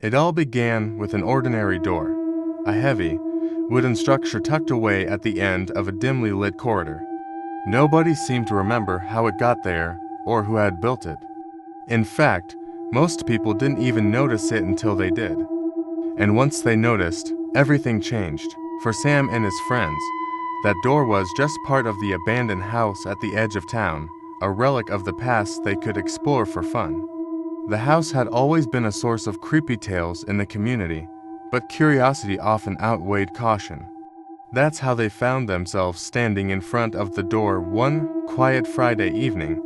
It all began with an ordinary door, a heavy, wooden structure tucked away at the end of a dimly lit corridor. Nobody seemed to remember how it got there or who had built it. In fact, most people didn't even notice it until they did. And once they noticed, everything changed. For Sam and his friends, that door was just part of the abandoned house at the edge of town, a relic of the past they could explore for fun. The house had always been a source of creepy tales in the community, but curiosity often outweighed caution. That's how they found themselves standing in front of the door one quiet Friday evening,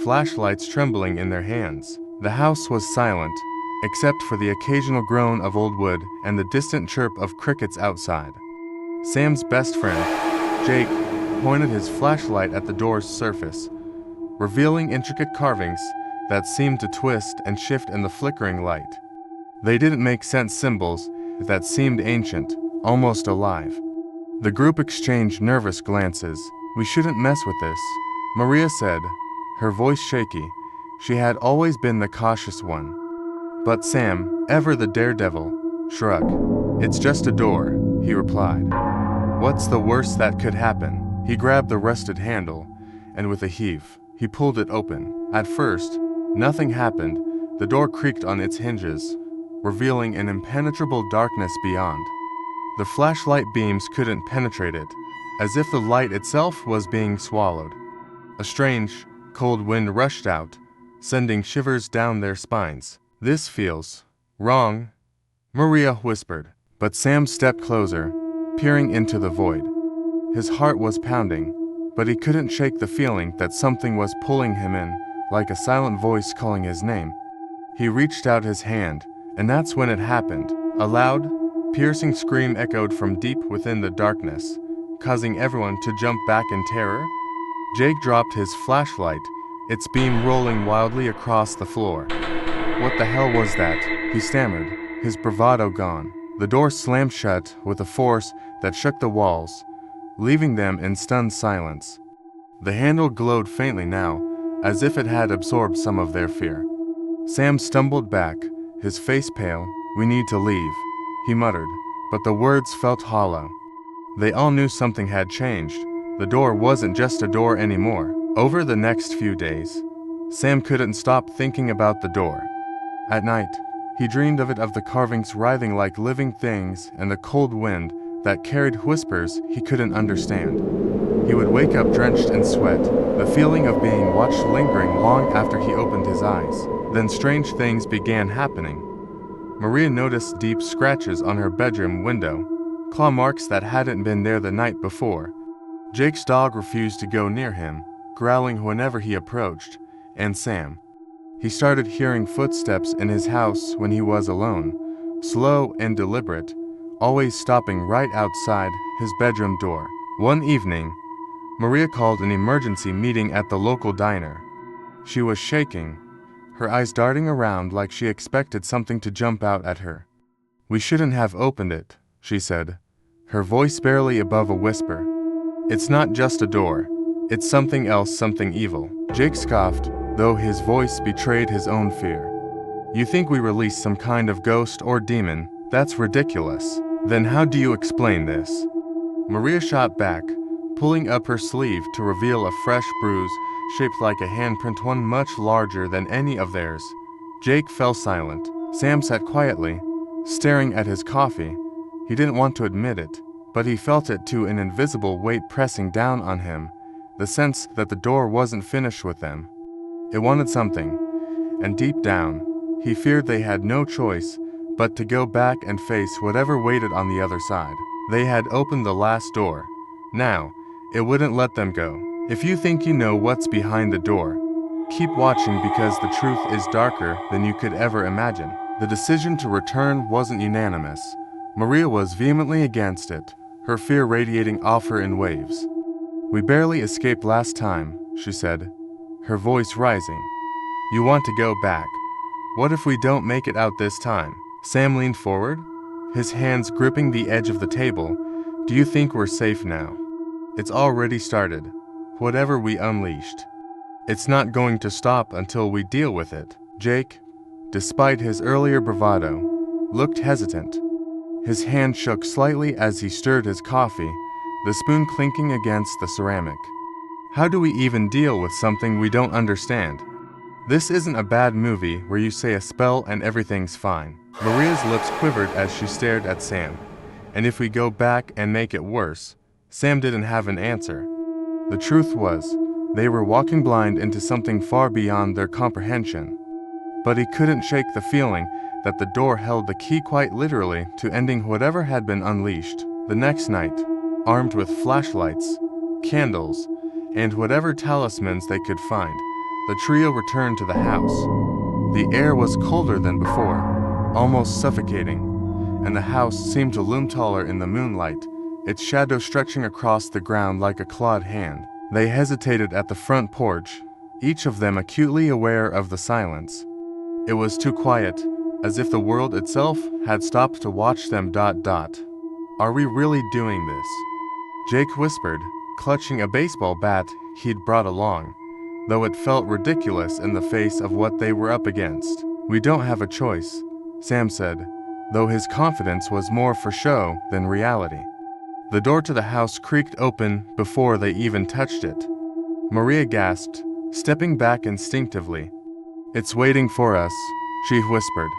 flashlights trembling in their hands. The house was silent, except for the occasional groan of old wood and the distant chirp of crickets outside. Sam's best friend, Jake, pointed his flashlight at the door's surface, revealing intricate carvings that seemed to twist and shift in the flickering light. They didn't make sense symbols that seemed ancient, almost alive. The group exchanged nervous glances. "We shouldn't mess with this," Maria said, her voice shaky. She had always been the cautious one. But Sam, ever the daredevil, shrugged. "It's just a door," he replied. "What's the worst that could happen?" He grabbed the rusted handle, and with a heave, he pulled it open. At first, nothing happened. The door creaked on its hinges, revealing an impenetrable darkness beyond. The flashlight beams couldn't penetrate it, as if the light itself was being swallowed. A strange, cold wind rushed out, sending shivers down their spines. "This feels wrong," Maria whispered. But Sam stepped closer, peering into the void. His heart was pounding, but he couldn't shake the feeling that something was pulling him in, like a silent voice calling his name. He reached out his hand, and that's when it happened. A loud, piercing scream echoed from deep within the darkness, causing everyone to jump back in terror. Jake dropped his flashlight, its beam rolling wildly across the floor. "What the hell was that?" he stammered, his bravado gone. The door slammed shut with a force that shook the walls, leaving them in stunned silence. The handle glowed faintly now, as if it had absorbed some of their fear. Sam stumbled back, his face pale. "We need to leave," he muttered, but the words felt hollow. They all knew something had changed. The door wasn't just a door anymore. Over the next few days, Sam couldn't stop thinking about the door. At night, he dreamed of the carvings writhing like living things and the cold wind that carried whispers he couldn't understand. He would wake up drenched in sweat, the feeling of being watched lingering long after he opened his eyes. Then strange things began happening. Maria noticed deep scratches on her bedroom window, claw marks that hadn't been there the night before. Jake's dog refused to go near him, growling whenever he approached, and Sam. He started hearing footsteps in his house when he was alone, slow and deliberate, always stopping right outside his bedroom door. One evening, Maria called an emergency meeting at the local diner. She was shaking, her eyes darting around like she expected something to jump out at her. "We shouldn't have opened it," she said, her voice barely above a whisper. "It's not just a door. It's something else, something evil." Jake scoffed, though his voice betrayed his own fear. "You think we released some kind of ghost or demon? That's ridiculous. Then how do you explain this?" Maria shot back, pulling up her sleeve to reveal a fresh bruise shaped like a handprint, one much larger than any of theirs. Jake fell silent. Sam sat quietly, staring at his coffee. He didn't want to admit it, but he felt it too, an invisible weight pressing down on him, the sense that the door wasn't finished with them. It wanted something, and deep down, he feared they had no choice but to go back and face whatever waited on the other side. They had opened the last door. Now, it wouldn't let them go. If you think you know what's behind the door, keep watching, because the truth is darker than you could ever imagine. The decision to return wasn't unanimous. Maria was vehemently against it, her fear radiating off her in waves. "We barely escaped last time," she said, her voice rising. "You want to go back? What if we don't make it out this time?" Sam leaned forward, his hands gripping the edge of the table. "Do you think we're safe now? It's already started. Whatever we unleashed, it's not going to stop until we deal with it." Jake, despite his earlier bravado, looked hesitant. His hand shook slightly as he stirred his coffee, the spoon clinking against the ceramic. How do we even deal with something we don't understand? This isn't a bad movie where you say a spell and everything's fine. Maria's lips quivered as she stared at Sam. And if we go back and make it worse, Sam didn't have an answer. The truth was, they were walking blind into something far beyond their comprehension. But he couldn't shake the feeling that the door held the key quite literally to ending whatever had been unleashed. The next night, armed with flashlights, candles, and whatever talismans they could find, the trio returned to the house. The air was colder than before, almost suffocating, and the house seemed to loom taller in the moonlight, its shadow stretching across the ground like a clawed hand. They hesitated at the front porch, each of them acutely aware of the silence. It was too quiet, as if the world itself had stopped to watch them. Are we really doing this? Jake whispered, clutching a baseball bat he'd brought along, though it felt ridiculous in the face of what they were up against. We don't have a choice, Sam said, though his confidence was more for show than reality. The door to the house creaked open before they even touched it. Maria gasped, stepping back instinctively. "It's waiting for us," she whispered.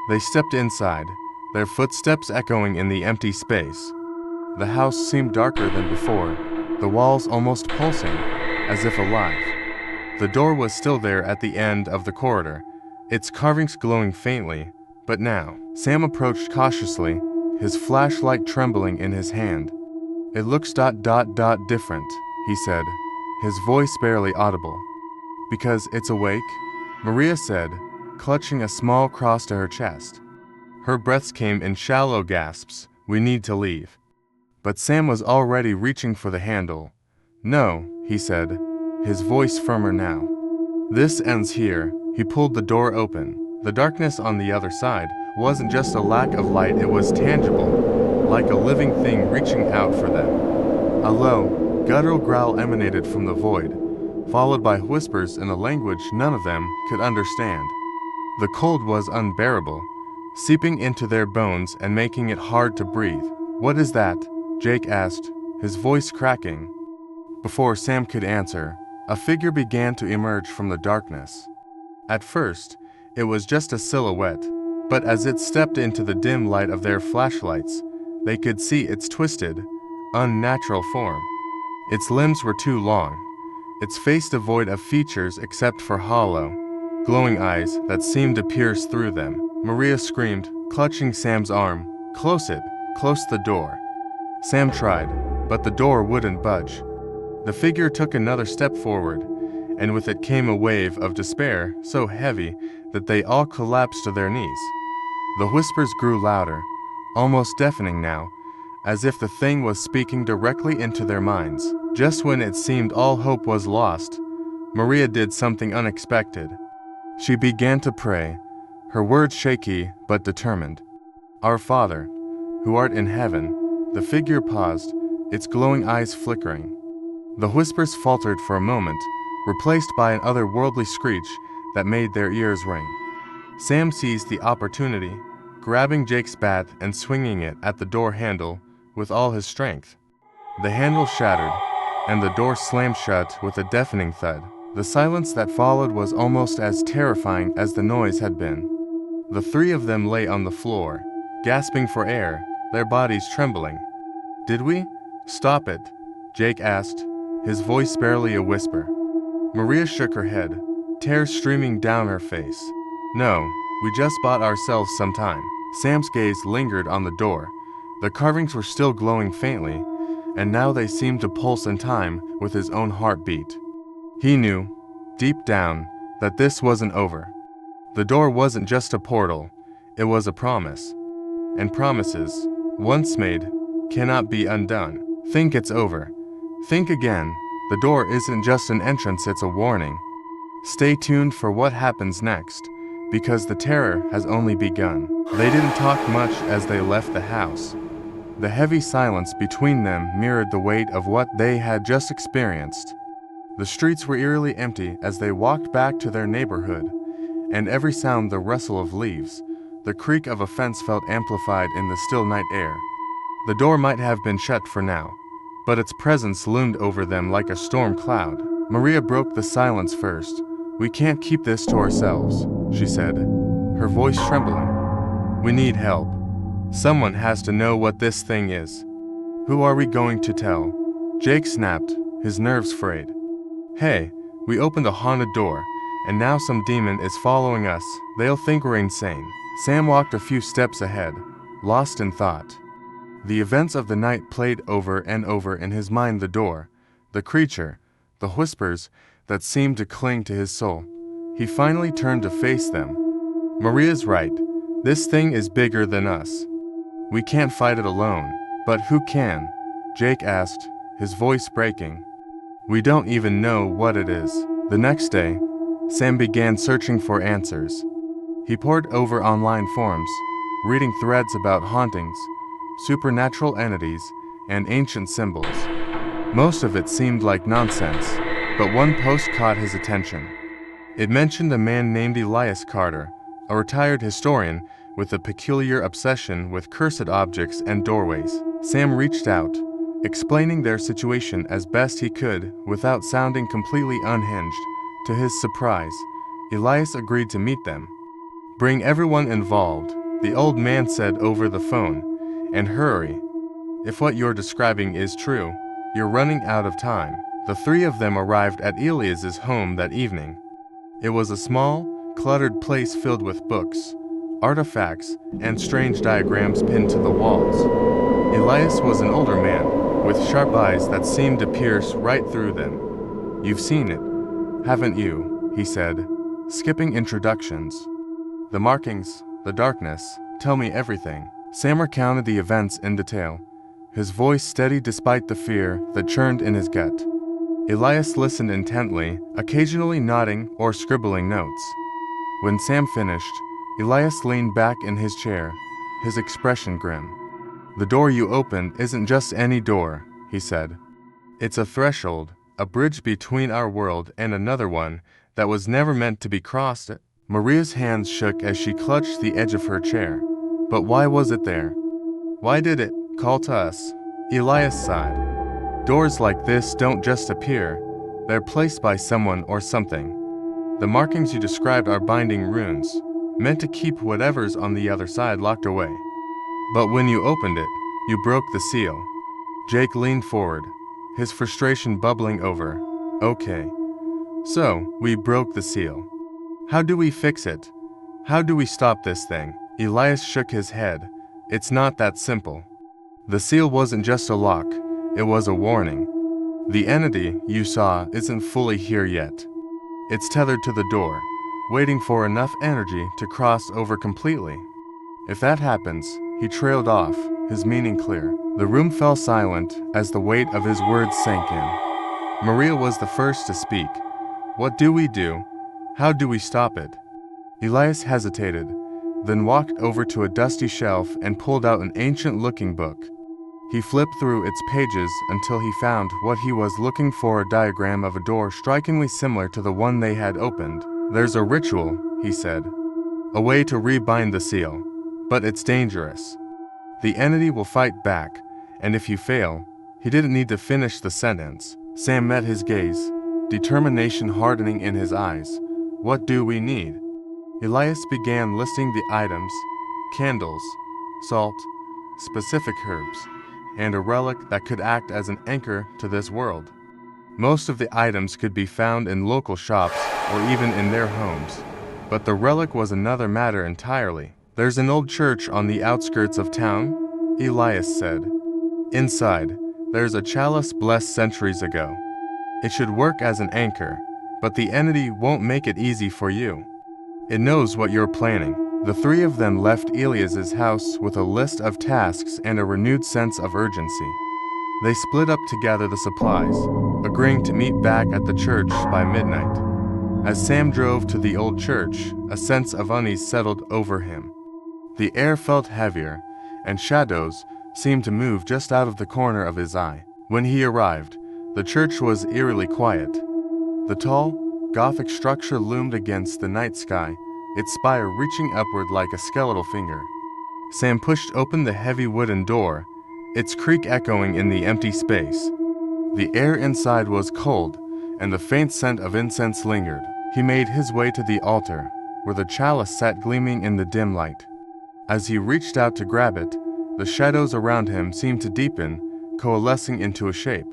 They stepped inside, their footsteps echoing in the empty space. The house seemed darker than before, the walls almost pulsing, as if alive. The door was still there at the end of the corridor, its carvings glowing faintly, but now, Sam approached cautiously, his flashlight trembling in his hand. "It looks different," he said, his voice barely audible. "Because it's awake?" Maria said, clutching a small cross to her chest. Her breaths came in shallow gasps. "We need to leave." But Sam was already reaching for the handle. "No," he said, his voice firmer now. "This ends here." He pulled the door open. The darkness on the other side wasn't just a lack of light, it was tangible, like a living thing reaching out for them. A low, guttural growl emanated from the void, followed by whispers in a language none of them could understand. The cold was unbearable, seeping into their bones and making it hard to breathe. "What is that?" Jake asked, his voice cracking. Before Sam could answer, a figure began to emerge from the darkness. At first, it was just a silhouette, but as it stepped into the dim light of their flashlights, they could see its twisted, unnatural form. Its limbs were too long, its face devoid of features except for hollow, glowing eyes that seemed to pierce through them. Maria screamed, clutching Sam's arm. Close the door." Sam tried, but the door wouldn't budge. The figure took another step forward, and with it came a wave of despair so heavy that they all collapsed to their knees. The whispers grew louder, almost deafening now, as if the thing was speaking directly into their minds. Just when it seemed all hope was lost, Maria did something unexpected. She began to pray, her words shaky but determined. "Our Father, who art in heaven," the figure paused, its glowing eyes flickering. The whispers faltered for a moment, replaced by an otherworldly screech that made their ears ring. Sam seized the opportunity, grabbing Jake's bat and swinging it at the door handle with all his strength. The handle shattered, and the door slammed shut with a deafening thud. The silence that followed was almost as terrifying as the noise had been. The three of them lay on the floor, gasping for air, their bodies trembling. "Did we stop it?" Jake asked, his voice barely a whisper. Maria shook her head, tears streaming down her face. "No, we just bought ourselves some time." Sam's gaze lingered on the door. The carvings were still glowing faintly, and now they seemed to pulse in time with his own heartbeat. He knew, deep down, that this wasn't over. The door wasn't just a portal, it was a promise. And promises, once made, cannot be undone. Think it's over. Think again. The door isn't just an entrance, it's a warning. Stay tuned for what happens next, because the terror has only begun. They didn't talk much as they left the house. The heavy silence between them mirrored the weight of what they had just experienced. The streets were eerily empty as they walked back to their neighborhood, and every sound, the rustle of leaves, The creak of a fence felt amplified in the still night air. The door might have been shut for now, but its presence loomed over them like a storm cloud. Maria broke the silence first. "We can't keep this to ourselves," she said, her voice trembling. "We need help. Someone has to know what this thing is." "Who are we going to tell?" Jake snapped, his nerves frayed. "Hey, we opened a haunted door, and now some demon is following us. They'll think we're insane." Sam walked a few steps ahead, lost in thought. The events of the night played over and over in his mind: the door, the creature, the whispers that seemed to cling to his soul. He finally turned to face them. "Maria's right. This thing is bigger than us. We can't fight it alone." "But who can?" Jake asked, his voice breaking. "We don't even know what it is." The next day, Sam began searching for answers. He pored over online forums, reading threads about hauntings, supernatural entities, and ancient symbols. Most of it seemed like nonsense, but one post caught his attention. It mentioned a man named Elias Carter, a retired historian with a peculiar obsession with cursed objects and doorways. Sam reached out, explaining their situation as best he could without sounding completely unhinged. To his surprise, Elias agreed to meet them. "Bring everyone involved," the old man said over the phone, "and hurry. If what you're describing is true, you're running out of time." The three of them arrived at Elias's home that evening. It was a small, cluttered place filled with books, artifacts, and strange diagrams pinned to the walls. Elias was an older man, with sharp eyes that seemed to pierce right through them. "You've seen it, haven't you?" he said, skipping introductions. "The markings, the darkness, tell me everything." Sam recounted the events in detail, his voice steady despite the fear that churned in his gut. Elias listened intently, occasionally nodding or scribbling notes. When Sam finished, Elias leaned back in his chair, his expression grim. "The door you opened isn't just any door," he said. "It's a threshold, a bridge between our world and another one that was never meant to be crossed." Maria's hands shook as she clutched the edge of her chair. But why was it there? Why did it call to us? Elias sighed. "Doors like this don't just appear, they're placed by someone or something. The markings you described are binding runes, meant to keep whatever's on the other side locked away. But when you opened it, you broke the seal." Jake leaned forward, his frustration bubbling over. "Okay. So, we broke the seal. How do we fix it? How do we stop this thing?" Elias shook his head. "It's not that simple. The seal wasn't just a lock, it was a warning. The entity you saw isn't fully here yet. It's tethered to the door, waiting for enough energy to cross over completely. If that happens," he trailed off, his meaning clear. The room fell silent as the weight of his words sank in. Maria was the first to speak. "What do we do? How do we stop it?" Elias hesitated, then walked over to a dusty shelf and pulled out an ancient-looking book. He flipped through its pages until he found what he was looking for: a diagram of a door strikingly similar to the one they had opened. "There's a ritual," he said. "A way to rebind the seal. But it's dangerous. The entity will fight back, and if you fail..." He didn't need to finish the sentence. Sam met his gaze, determination hardening in his eyes. "What do we need?" Elias began listing the items: candles, salt, specific herbs, and a relic that could act as an anchor to this world. Most of the items could be found in local shops or even in their homes, but the relic was another matter entirely. "There's an old church on the outskirts of town," Elias said. "Inside, there's a chalice blessed centuries ago. It should work as an anchor, but the entity won't make it easy for you. It knows what you're planning." The three of them left Elias's house with a list of tasks and a renewed sense of urgency. They split up to gather the supplies, agreeing to meet back at the church by midnight. As Sam drove to the old church, a sense of unease settled over him. The air felt heavier, and shadows seemed to move just out of the corner of his eye. When he arrived, the church was eerily quiet. The tall, Gothic structure loomed against the night sky, its spire reaching upward like a skeletal finger. Sam pushed open the heavy wooden door, its creak echoing in the empty space. The air inside was cold, and the faint scent of incense lingered. He made his way to the altar, where the chalice sat gleaming in the dim light. As he reached out to grab it, the shadows around him seemed to deepen, coalescing into a shape.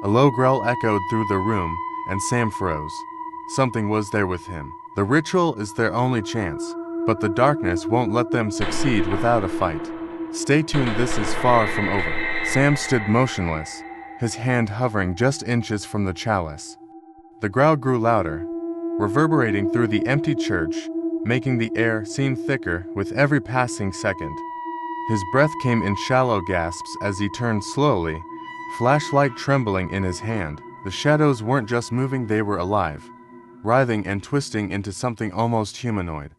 A low growl echoed through the room, and Sam froze. Something was there with him. The ritual is their only chance, but the darkness won't let them succeed without a fight. Stay tuned, this is far from over. Sam stood motionless, his hand hovering just inches from the chalice. The growl grew louder, reverberating through the empty church, making the air seem thicker with every passing second. His breath came in shallow gasps as he turned slowly, flashlight trembling in his hand. The shadows weren't just moving, they were alive, writhing and twisting into something almost humanoid.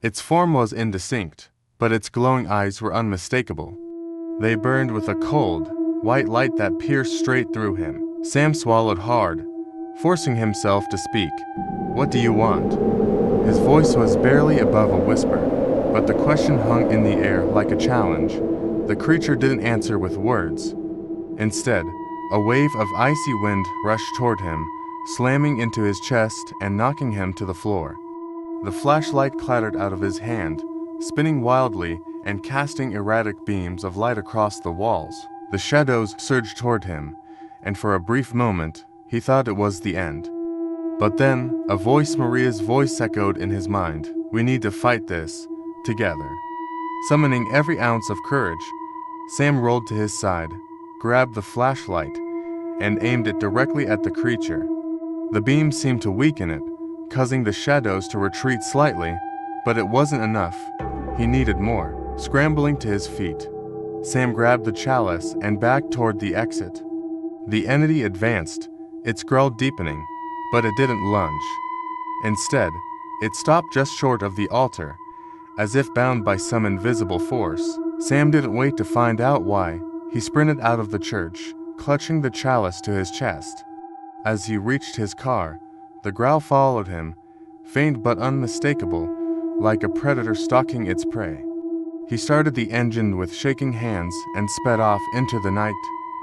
Its form was indistinct, but its glowing eyes were unmistakable. They burned with a cold, white light that pierced straight through him. Sam swallowed hard, forcing himself to speak. "What do you want?" His voice was barely above a whisper, but the question hung in the air like a challenge. The creature didn't answer with words. Instead, a wave of icy wind rushed toward him, slamming into his chest and knocking him to the floor. The flashlight clattered out of his hand, spinning wildly and casting erratic beams of light across the walls. The shadows surged toward him, and for a brief moment, he thought it was the end. But then, Maria's voice echoed in his mind. "We need to fight this, together." Summoning every ounce of courage, Sam rolled to his side, grabbed the flashlight, and aimed it directly at the creature. The beam seemed to weaken it, causing the shadows to retreat slightly, but it wasn't enough. He needed more. Scrambling to his feet, Sam grabbed the chalice and backed toward the exit. The entity advanced, its growl deepening, but it didn't lunge. Instead, it stopped just short of the altar, as if bound by some invisible force. Sam didn't wait to find out why. He sprinted out of the church, clutching the chalice to his chest. As he reached his car, the growl followed him, faint but unmistakable, like a predator stalking its prey. He started the engine with shaking hands and sped off into the night,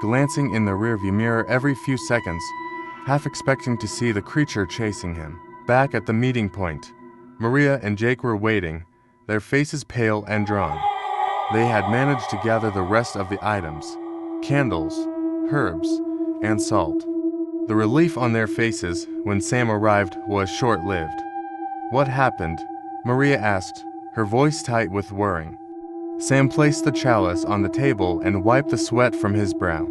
glancing in the rearview mirror every few seconds, half expecting to see the creature chasing him. Back at the meeting point, Maria and Jake were waiting, their faces pale and drawn. They had managed to gather the rest of the items: candles, herbs, and salt. The relief on their faces when Sam arrived was short-lived. "What happened?" Maria asked, her voice tight with worrying. Sam placed the chalice on the table and wiped the sweat from his brow.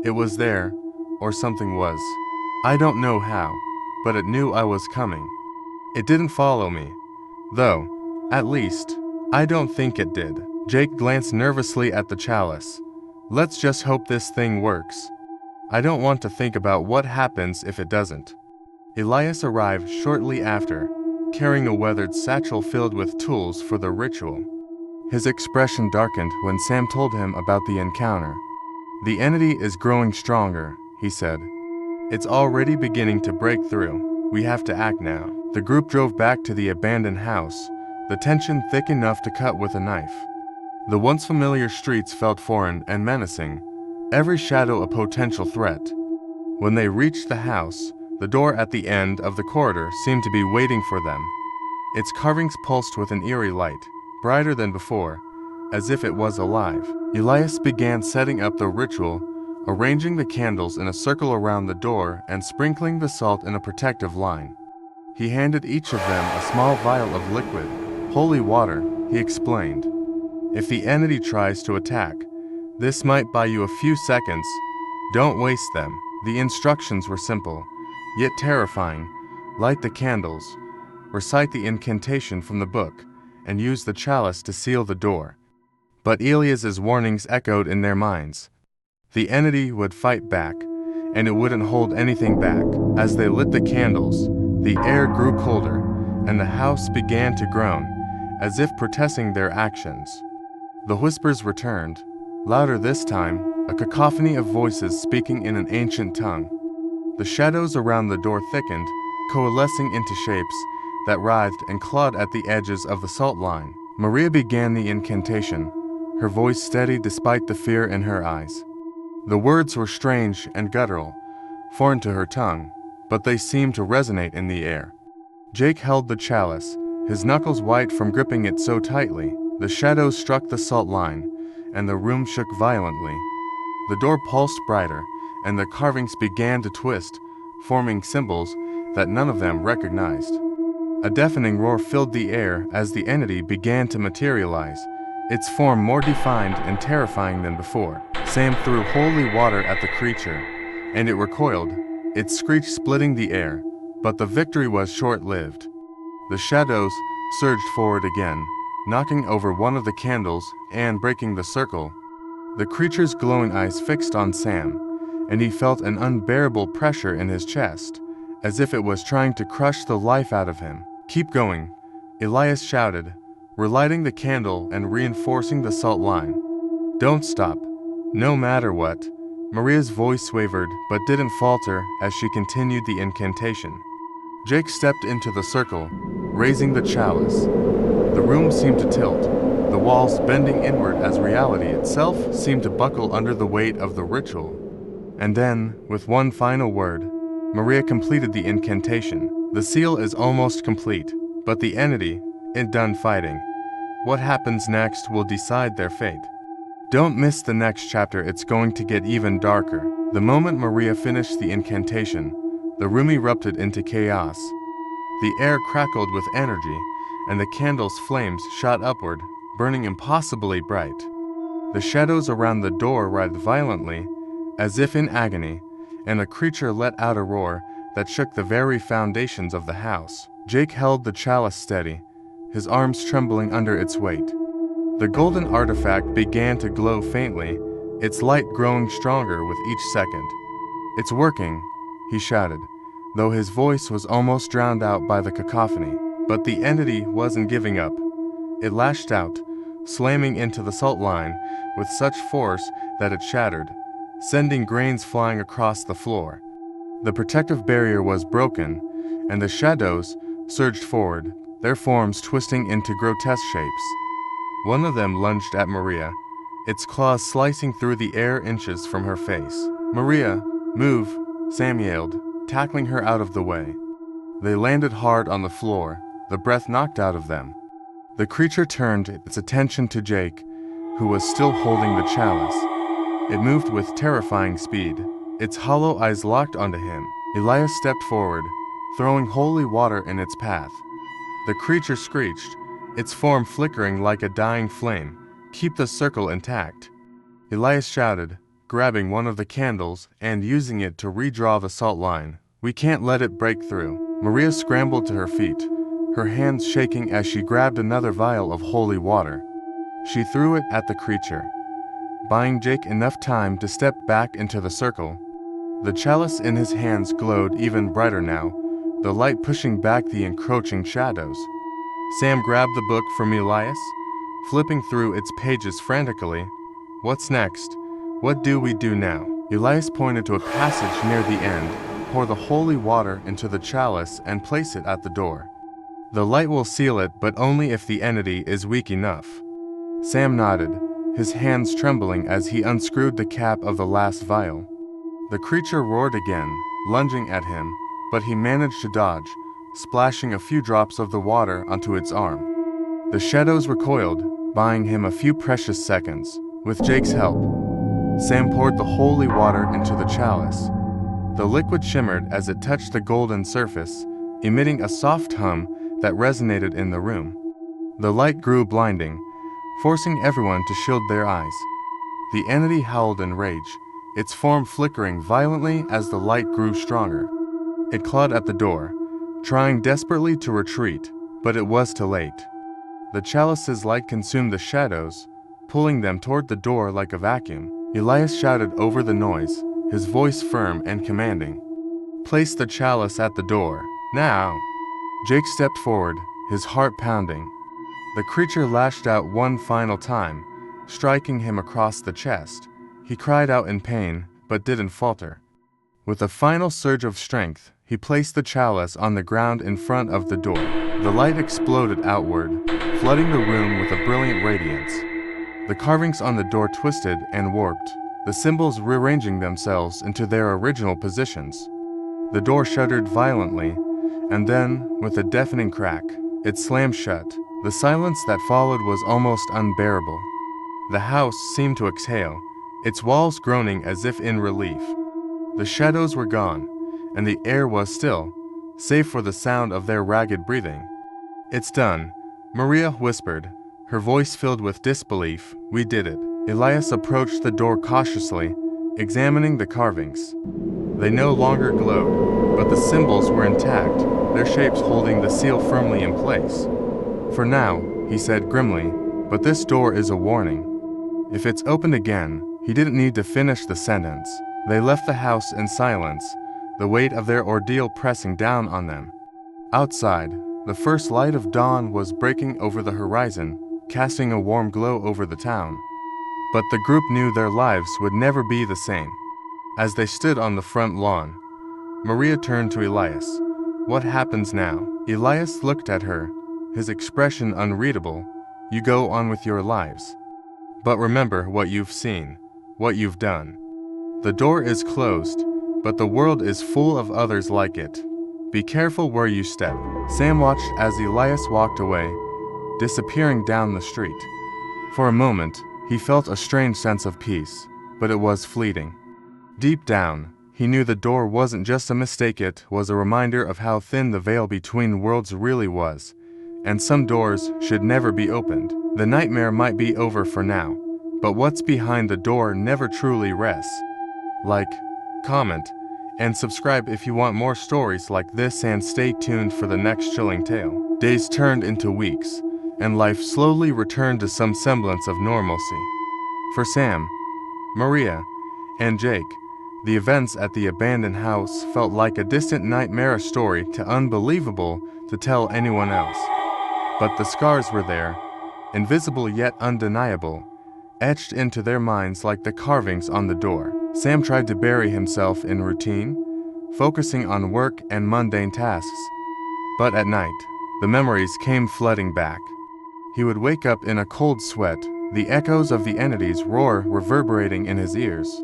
"It was there, or something was. I don't know how, but it knew I was coming. It didn't follow me, though. At least, I don't think it did." Jake glanced nervously at the chalice. "Let's just hope this thing works. I don't want to think about what happens if it doesn't." Elias arrived shortly after, carrying a weathered satchel filled with tools for the ritual. His expression darkened when Sam told him about the encounter. "The entity is growing stronger," he said. "It's already beginning to break through. We have to act now." The group drove back to the abandoned house, the tension thick enough to cut with a knife. The once familiar streets felt foreign and menacing, every shadow a potential threat. When they reached the house, the door at the end of the corridor seemed to be waiting for them. Its carvings pulsed with an eerie light, brighter than before, as if it was alive. Elias began setting up the ritual, arranging the candles in a circle around the door and sprinkling the salt in a protective line. He handed each of them a small vial of liquid, holy water, he explained. "If the entity tries to attack, this might buy you a few seconds. Don't waste them." The instructions were simple, yet terrifying. Light the candles, recite the incantation from the book, and use the chalice to seal the door. But Elias's warnings echoed in their minds. The entity would fight back, and it wouldn't hold anything back. As they lit the candles, the air grew colder, and the house began to groan, as if protesting their actions. The whispers returned, louder this time, a cacophony of voices speaking in an ancient tongue. The shadows around the door thickened, coalescing into shapes that writhed and clawed at the edges of the salt line. Maria began the incantation, her voice steady despite the fear in her eyes. The words were strange and guttural, foreign to her tongue, but they seemed to resonate in the air. Jake held the chalice, his knuckles white from gripping it so tightly. The shadows struck the salt line, and the room shook violently. The door pulsed brighter, and the carvings began to twist, forming symbols that none of them recognized. A deafening roar filled the air as the entity began to materialize, its form more defined and terrifying than before. Sam threw holy water at the creature, and it recoiled, its screech splitting the air, but the victory was short-lived. The shadows surged forward again, knocking over one of the candles and breaking the circle. The creature's glowing eyes fixed on Sam, and he felt an unbearable pressure in his chest, as if it was trying to crush the life out of him. "Keep going," Elias shouted, relighting the candle and reinforcing the salt line. "Don't stop, no matter what." Maria's voice wavered but didn't falter as she continued the incantation. Jake stepped into the circle, raising the chalice. The room seemed to tilt, the walls bending inward as reality itself seemed to buckle under the weight of the ritual. And then, with one final word, Maria completed the incantation. The seal is almost complete, but the entity, it done fighting. What happens next will decide their fate. Don't miss the next chapter, it's going to get even darker. The moment Maria finished the incantation, the room erupted into chaos. The air crackled with energy, and the candle's flames shot upward, burning impossibly bright. The shadows around the door writhed violently, as if in agony, and the creature let out a roar that shook the very foundations of the house. Jake held the chalice steady, his arms trembling under its weight. The golden artifact began to glow faintly, its light growing stronger with each second. "It's working," he shouted, though his voice was almost drowned out by the cacophony. But the entity wasn't giving up. It lashed out, slamming into the salt line with such force that it shattered, sending grains flying across the floor. The protective barrier was broken, and the shadows surged forward, their forms twisting into grotesque shapes. One of them lunged at Maria, its claws slicing through the air inches from her face. "Maria, move," Sam yelled, tackling her out of the way. They landed hard on the floor, the breath knocked out of them. The creature turned its attention to Jake, who was still holding the chalice. It moved with terrifying speed, its hollow eyes locked onto him. Elias stepped forward, throwing holy water in its path. The creature screeched, its form flickering like a dying flame. "Keep the circle intact," Elias shouted, grabbing one of the candles and using it to redraw the salt line. "We can't let it break through." Maria scrambled to her feet, her hands shaking as she grabbed another vial of holy water. She threw it at the creature, buying Jake enough time to step back into the circle. The chalice in his hands glowed even brighter now, the light pushing back the encroaching shadows. Sam grabbed the book from Elias, flipping through its pages frantically. "What's next? What do we do now?" Elias pointed to a passage near the end. "Pour the holy water into the chalice and place it at the door. The light will seal it, but only if the entity is weak enough." Sam nodded, his hands trembling as he unscrewed the cap of the last vial. The creature roared again, lunging at him, but he managed to dodge, splashing a few drops of the water onto its arm. The shadows recoiled, buying him a few precious seconds. With Jake's help, Sam poured the holy water into the chalice. The liquid shimmered as it touched the golden surface, emitting a soft hum that resonated in the room. The light grew blinding, forcing everyone to shield their eyes. The entity howled in rage, its form flickering violently as the light grew stronger. It clawed at the door, trying desperately to retreat, but it was too late. The chalice's light consumed the shadows, pulling them toward the door like a vacuum. Elias shouted over the noise, his voice firm and commanding. "Place the chalice at the door, now!" Jake stepped forward, his heart pounding. The creature lashed out one final time, striking him across the chest. He cried out in pain, but didn't falter. With a final surge of strength, he placed the chalice on the ground in front of the door. The light exploded outward, flooding the room with a brilliant radiance. The carvings on the door twisted and warped, the symbols rearranging themselves into their original positions. The door shuddered violently, and then, with a deafening crack, it slammed shut. The silence that followed was almost unbearable. The house seemed to exhale, its walls groaning as if in relief. The shadows were gone, and the air was still, save for the sound of their ragged breathing. "It's done," Maria whispered, her voice filled with disbelief. "We did it." Elias approached the door cautiously, examining the carvings. They no longer glowed, but the symbols were intact, their shapes holding the seal firmly in place. "For now," he said grimly, "but this door is a warning. If it's opened again," he didn't need to finish the sentence. They left the house in silence, the weight of their ordeal pressing down on them. Outside, the first light of dawn was breaking over the horizon, casting a warm glow over the town. But the group knew their lives would never be the same. As they stood on the front lawn, Maria turned to Elias. "What happens now?" Elias looked at her, his expression unreadable. "You go on with your lives. But remember what you've seen, what you've done. The door is closed, but the world is full of others like it. Be careful where you step." Sam watched as Elias walked away, disappearing down the street. For a moment, he felt a strange sense of peace, but it was fleeting. Deep down, he knew the door wasn't just a mistake, it was a reminder of how thin the veil between worlds really was, and some doors should never be opened. The nightmare might be over for now, but what's behind the door never truly rests. Like, comment, and subscribe if you want more stories like this, and stay tuned for the next chilling tale. Days turned into weeks, and life slowly returned to some semblance of normalcy. For Sam, Maria, and Jake, the events at the abandoned house felt like a distant nightmare story, too unbelievable to tell anyone else. But the scars were there, invisible yet undeniable, etched into their minds like the carvings on the door. Sam tried to bury himself in routine, focusing on work and mundane tasks. But at night, the memories came flooding back. He would wake up in a cold sweat, the echoes of the entity's roar reverberating in his ears.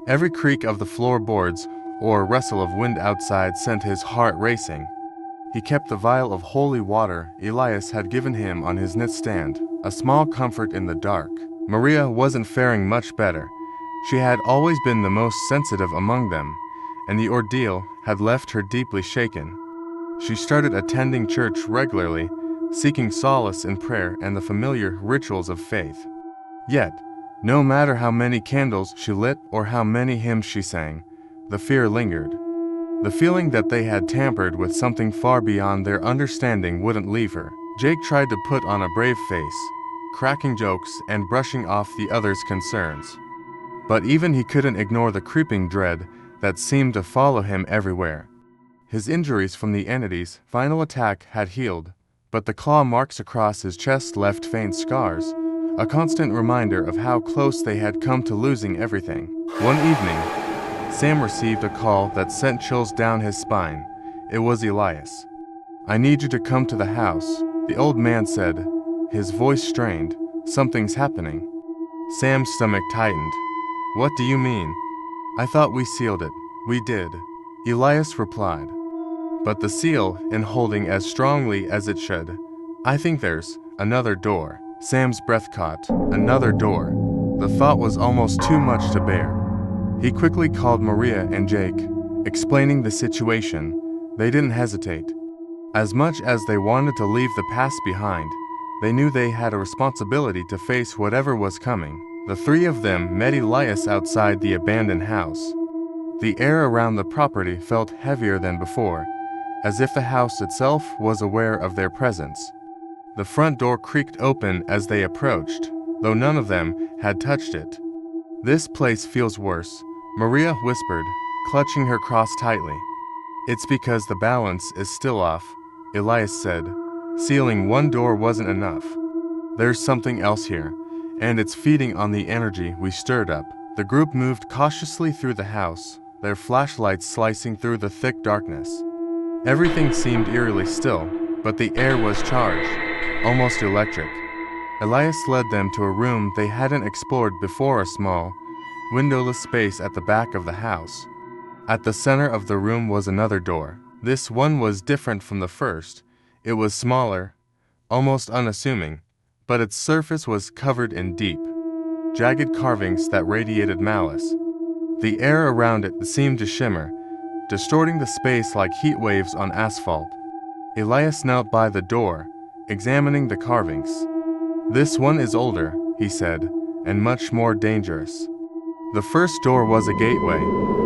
Every creak of the floorboards or rustle of wind outside sent his heart racing. He kept the vial of holy water Elias had given him on his nightstand, a small comfort in the dark. Maria wasn't faring much better. She had always been the most sensitive among them, and the ordeal had left her deeply shaken. She started attending church regularly, seeking solace in prayer and the familiar rituals of faith. Yet, no matter how many candles she lit or how many hymns she sang, the fear lingered. The feeling that they had tampered with something far beyond their understanding wouldn't leave her. Jake tried to put on a brave face, cracking jokes and brushing off the others' concerns. But even he couldn't ignore the creeping dread that seemed to follow him everywhere. His injuries from the entity's final attack had healed, but the claw marks across his chest left faint scars, a constant reminder of how close they had come to losing everything. One evening, Sam received a call that sent chills down his spine. It was Elias. "I need you to come to the house," the old man said, his voice strained. "Something's happening." Sam's stomach tightened. "What do you mean?" "I thought we sealed it." "We did," Elias replied. "But the seal isn't holding as strongly as it should. I think there's another door." Sam's breath caught. Another door. The thought was almost too much to bear. He quickly called Maria and Jake, explaining the situation. They didn't hesitate. As much as they wanted to leave the past behind, they knew they had a responsibility to face whatever was coming. The three of them met Elias outside the abandoned house. The air around the property felt heavier than before, as if the house itself was aware of their presence. The front door creaked open as they approached, though none of them had touched it. "This place feels worse," Maria whispered, clutching her cross tightly. "It's because the balance is still off," Elias said. "Sealing one door wasn't enough. There's something else here, and it's feeding on the energy we stirred up." The group moved cautiously through the house, their flashlights slicing through the thick darkness. Everything seemed eerily still, but the air was charged, almost electric. Elias led them to a room they hadn't explored before, a small, windowless space at the back of the house. At the center of the room was another door. This one was different from the first. It was smaller, almost unassuming, but its surface was covered in deep, jagged carvings that radiated malice. The air around it seemed to shimmer, distorting the space like heat waves on asphalt. Elias knelt by the door, examining the carvings. "This one is older," he said, "and much more dangerous. The first door was a gateway,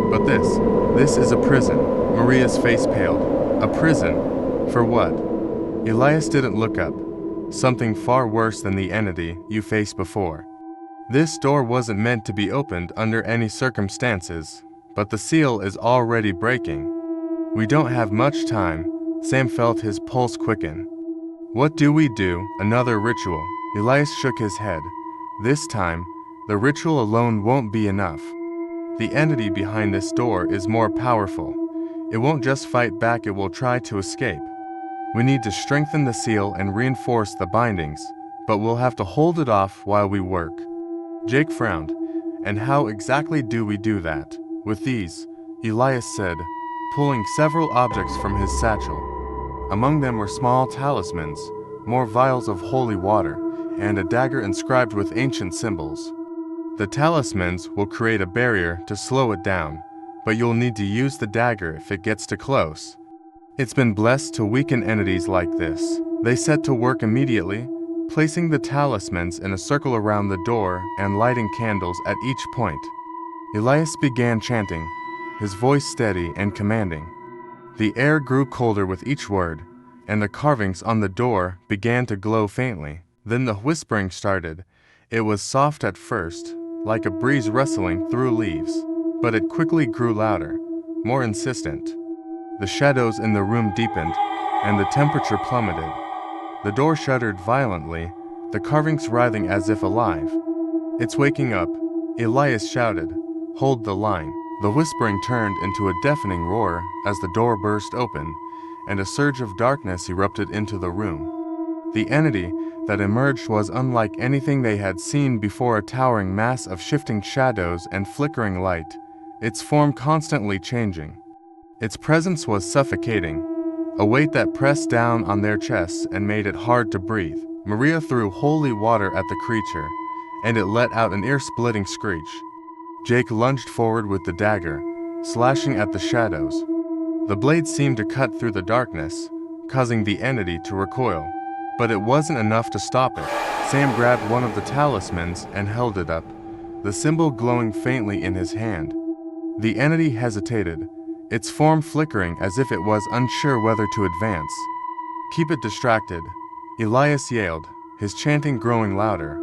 but this is a prison." Maria's face paled. "A prison? For what?" Elias didn't look up. "Something far worse than the entity you faced before. This door wasn't meant to be opened under any circumstances, but the seal is already breaking. We don't have much time." Sam felt his pulse quicken. "What do we do?" "Another ritual." Elias shook his head. "This time, the ritual alone won't be enough. The entity behind this door is more powerful. It won't just fight back, it will try to escape. We need to strengthen the seal and reinforce the bindings, but we'll have to hold it off while we work." Jake frowned. "And how exactly do we do that?" "With these," Elias said, pulling several objects from his satchel. Among them were small talismans, more vials of holy water, and a dagger inscribed with ancient symbols. The talismans will create a barrier to slow it down, but you'll need to use the dagger if it gets too close. It's been blessed to weaken entities like this. They set to work immediately, placing the talismans in a circle around the door and lighting candles at each point. Elias began chanting, his voice steady and commanding. The air grew colder with each word, and the carvings on the door began to glow faintly. Then the whispering started. It was soft at first, like a breeze rustling through leaves, but it quickly grew louder, more insistent. The shadows in the room deepened, and the temperature plummeted. The door shuddered violently, the carvings writhing as if alive. "It's waking up," Elias shouted. "Hold the line." The whispering turned into a deafening roar as the door burst open, and a surge of darkness erupted into the room. The entity that emerged was unlike anything they had seen before, a towering mass of shifting shadows and flickering light, its form constantly changing. Its presence was suffocating, a weight that pressed down on their chests and made it hard to breathe. Maria threw holy water at the creature, and it let out an ear-splitting screech. Jake lunged forward with the dagger, slashing at the shadows. The blade seemed to cut through the darkness, causing the entity to recoil. But it wasn't enough to stop it. Sam grabbed one of the talismans and held it up, the symbol glowing faintly in his hand. The entity hesitated, its form flickering as if it was unsure whether to advance. "Keep it distracted," Elias yelled, his chanting growing louder.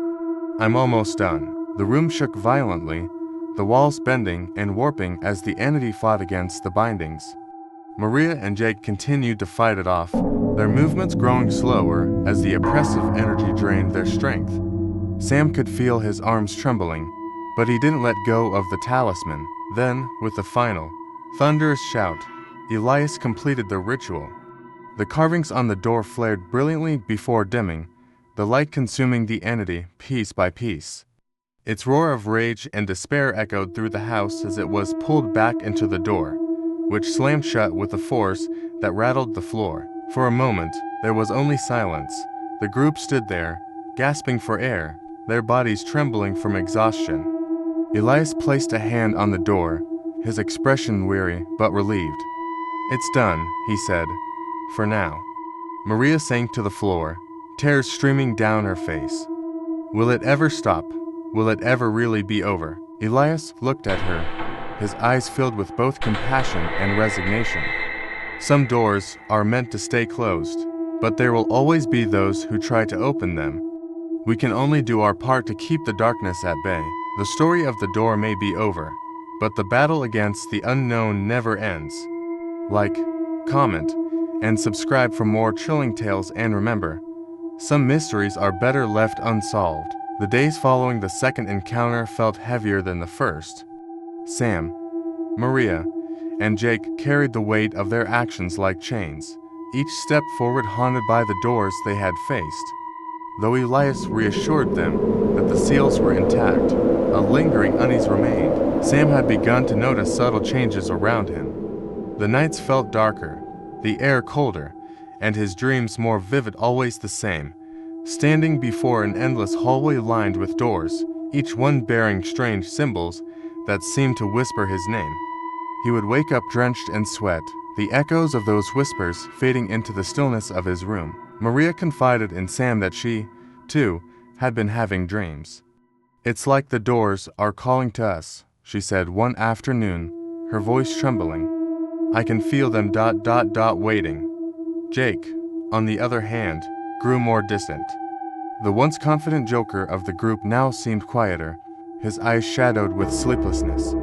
"I'm almost done." The room shook violently, the walls bending and warping as the entity fought against the bindings. Maria and Jake continued to fight it off, their movements growing slower as the oppressive energy drained their strength. Sam could feel his arms trembling, but he didn't let go of the talisman. Then, with a final, thunderous shout, Elias completed the ritual. The carvings on the door flared brilliantly before dimming, the light consuming the entity piece by piece. Its roar of rage and despair echoed through the house as it was pulled back into the door, which slammed shut with a force that rattled the floor. For a moment, there was only silence. The group stood there, gasping for air, their bodies trembling from exhaustion. Elias placed a hand on the door, his expression weary but relieved. "It's done," he said, "for now." Maria sank to the floor, tears streaming down her face. "Will it ever stop? Will it ever really be over?" Elias looked at her, his eyes filled with both compassion and resignation. "Some doors are meant to stay closed, but there will always be those who try to open them. We can only do our part to keep the darkness at bay. The story of the door may be over, but the battle against the unknown never ends." Like, comment, and subscribe for more chilling tales, and remember, some mysteries are better left unsolved. The days following the second encounter felt heavier than the first. Sam, Maria, and Jake carried the weight of their actions like chains, each step forward haunted by the doors they had faced. Though Elias reassured them that the seals were intact, a lingering unease remained. Sam had begun to notice subtle changes around him. The nights felt darker, the air colder, and his dreams more vivid, always the same. Standing before an endless hallway lined with doors, each one bearing strange symbols that seemed to whisper his name. He would wake up drenched in sweat, the echoes of those whispers fading into the stillness of his room. Maria confided in Sam that she, too, had been having dreams. "It's like the doors are calling to us," she said one afternoon, her voice trembling. "I can feel them ... waiting." Jake, on the other hand, grew more distant. The once confident joker of the group now seemed quieter, his eyes shadowed with sleeplessness.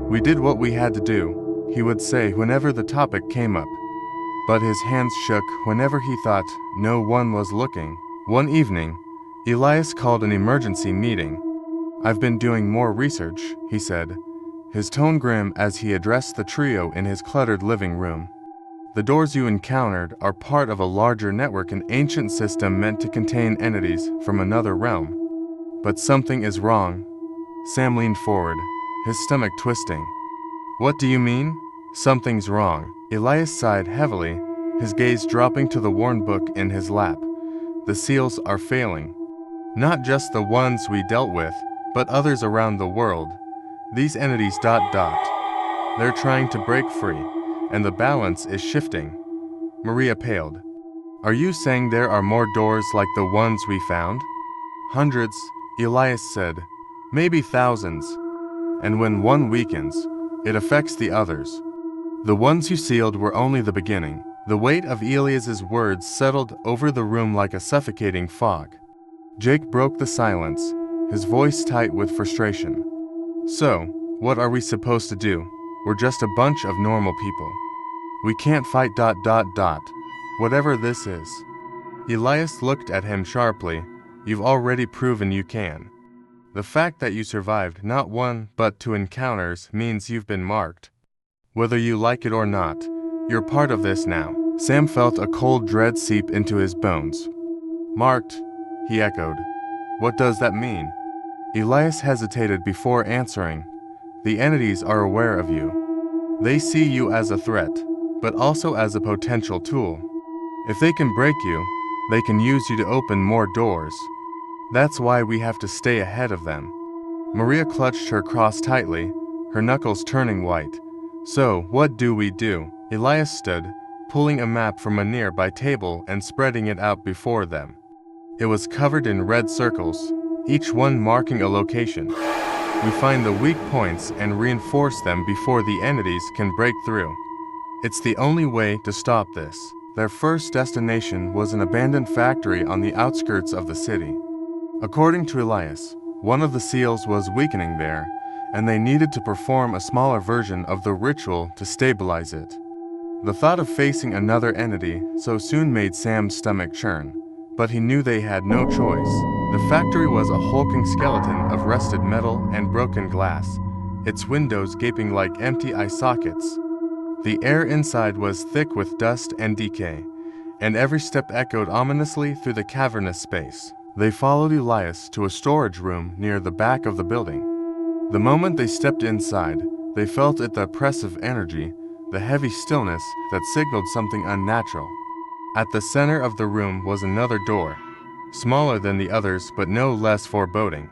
"We did what we had to do," he would say whenever the topic came up. But his hands shook whenever he thought no one was looking. One evening, Elias called an emergency meeting. "I've been doing more research," he said, his tone grim as he addressed the trio in his cluttered living room. "The doors you encountered are part of a larger network, an ancient system meant to contain entities from another realm. But something is wrong." Sam leaned forward, his stomach twisting. "What do you mean? Something's wrong?" Elias sighed heavily, his gaze dropping to the worn book in his lap. "The seals are failing. Not just the ones we dealt with, but others around the world. These entities ... They're trying to break free, and the balance is shifting." Maria paled. "Are you saying there are more doors like the ones we found?" "Hundreds," Elias said. "Maybe thousands. And when one weakens, it affects the others. The ones you sealed were only the beginning." The weight of Elias's words settled over the room like a suffocating fog. Jake broke the silence, his voice tight with frustration. "So, what are we supposed to do? We're just a bunch of normal people. We can't fight ... whatever this is." Elias looked at him sharply. "You've already proven you can. The fact that you survived not one but two encounters means you've been marked. Whether you like it or not, you're part of this now." Sam felt a cold dread seep into his bones. "Marked?" he echoed. "What does that mean?" Elias hesitated before answering. "The entities are aware of you. They see you as a threat, but also as a potential tool. If they can break you, they can use you to open more doors. That's why we have to stay ahead of them." Maria clutched her cross tightly, her knuckles turning white. "So, what do we do?" Elias stood, pulling a map from a nearby table and spreading it out before them. It was covered in red circles, each one marking a location. "We find the weak points and reinforce them before the entities can break through. It's the only way to stop this." Their first destination was an abandoned factory on the outskirts of the city. According to Elias, one of the seals was weakening there, and they needed to perform a smaller version of the ritual to stabilize it. The thought of facing another entity so soon made Sam's stomach churn, but he knew they had no choice. The factory was a hulking skeleton of rusted metal and broken glass, its windows gaping like empty eye sockets. The air inside was thick with dust and decay, and every step echoed ominously through the cavernous space. They followed Elias to a storage room near the back of the building. The moment they stepped inside, they felt it, the oppressive energy, the heavy stillness that signaled something unnatural. At the center of the room was another door, smaller than the others but no less foreboding.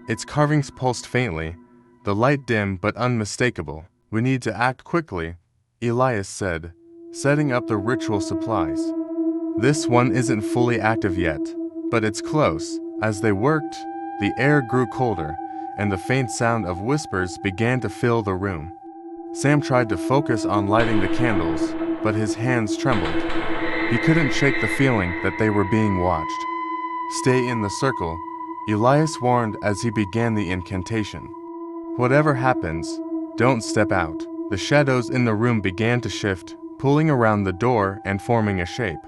Its carvings pulsed faintly, the light dim but unmistakable. "We need to act quickly," Elias said, setting up the ritual supplies. "This one isn't fully active yet, but it's close." As they worked, the air grew colder, and the faint sound of whispers began to fill the room. Sam tried to focus on lighting the candles, but his hands trembled. He couldn't shake the feeling that they were being watched. "Stay in the circle," Elias warned as he began the incantation. "Whatever happens, don't step out." The shadows in the room began to shift, pulling around the door and forming a shape.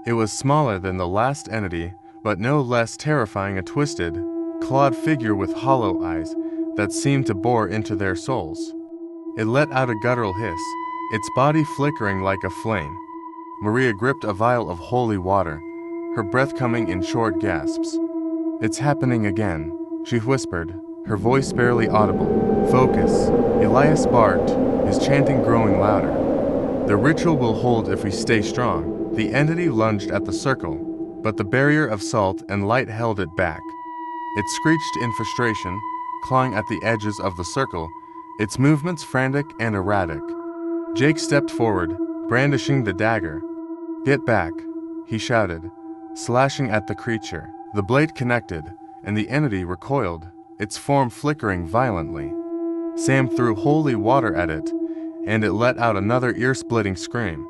It was smaller than the last entity, but no less terrifying, a twisted, clawed figure with hollow eyes that seemed to bore into their souls. It let out a guttural hiss, its body flickering like a flame. Maria gripped a vial of holy water, her breath coming in short gasps. "It's happening again," she whispered, her voice barely audible. "Focus." Elias barked, his chanting growing louder. "The ritual will hold if we stay strong." The entity lunged at the circle, but the barrier of salt and light held it back. It screeched in frustration, clawing at the edges of the circle, its movements frantic and erratic. Jake stepped forward, brandishing the dagger. "Get back," he shouted, slashing at the creature. The blade connected, and the entity recoiled, its form flickering violently. Sam threw holy water at it, and it let out another ear-splitting scream.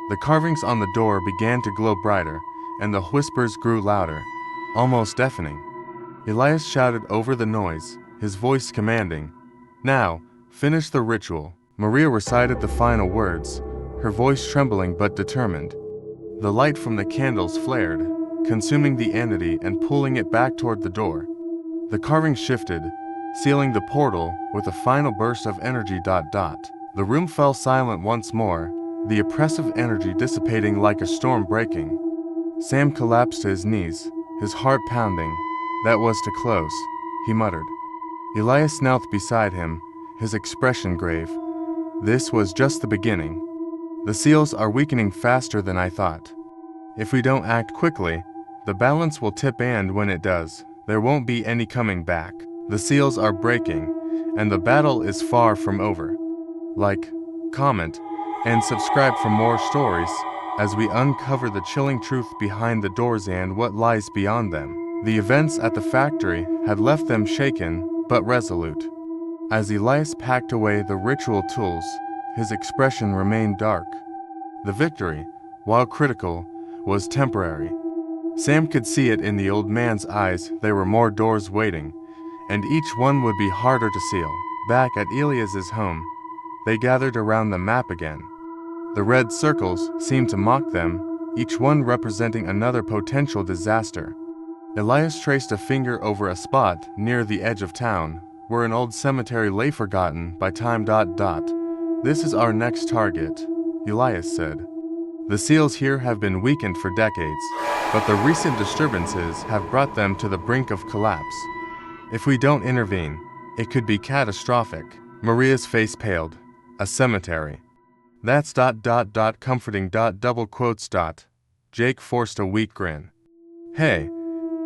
The carvings on the door began to glow brighter, and the whispers grew louder, almost deafening. Elias shouted over the noise, his voice commanding, "Now, finish the ritual." Maria recited the final words, her voice trembling but determined. The light from the candles flared, consuming the entity and pulling it back toward the door. The carving shifted, sealing the portal with a final burst of energy. The room fell silent once more, the oppressive energy dissipating like a storm breaking. Sam collapsed to his knees, his heart pounding. "That was too close," he muttered. Elias knelt beside him, his expression grave. "This was just the beginning. The seals are weakening faster than I thought. If we don't act quickly, the balance will tip, and when it does, there won't be any coming back. The seals are breaking, and the battle is far from over." Like, comment, and subscribe for more stories as we uncover the chilling truth behind the doors and what lies beyond them. The events at the factory had left them shaken but resolute. As Elias packed away the ritual tools, his expression remained dark. The victory, while critical, was temporary. Sam could see it in the old man's eyes. There were more doors waiting, and each one would be harder to seal. Back at Elias's home, they gathered around the map again. The red circles seemed to mock them, each one representing another potential disaster. Elias traced a finger over a spot near the edge of town, where an old cemetery lay forgotten by time. "This is our next target," Elias said. "The seals here have been weakened for decades, but the recent disturbances have brought them to the brink of collapse. If we don't intervene, it could be catastrophic." Maria's face paled. "A cemetery. That's comforting. Double quotes. Jake forced a weak grin. "Hey,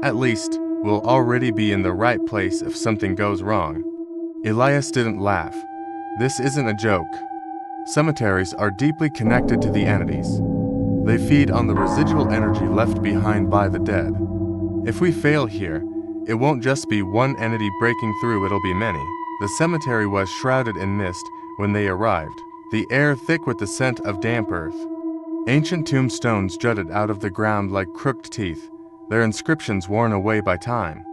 at least we'll already be in the right place if something goes wrong." Elias didn't laugh. "This isn't a joke. Cemeteries are deeply connected to the entities. They feed on the residual energy left behind by the dead. If we fail here, it won't just be one entity breaking through, it'll be many." The cemetery was shrouded in mist when they arrived, the air thick with the scent of damp earth. Ancient tombstones jutted out of the ground like crooked teeth, their inscriptions worn away by time.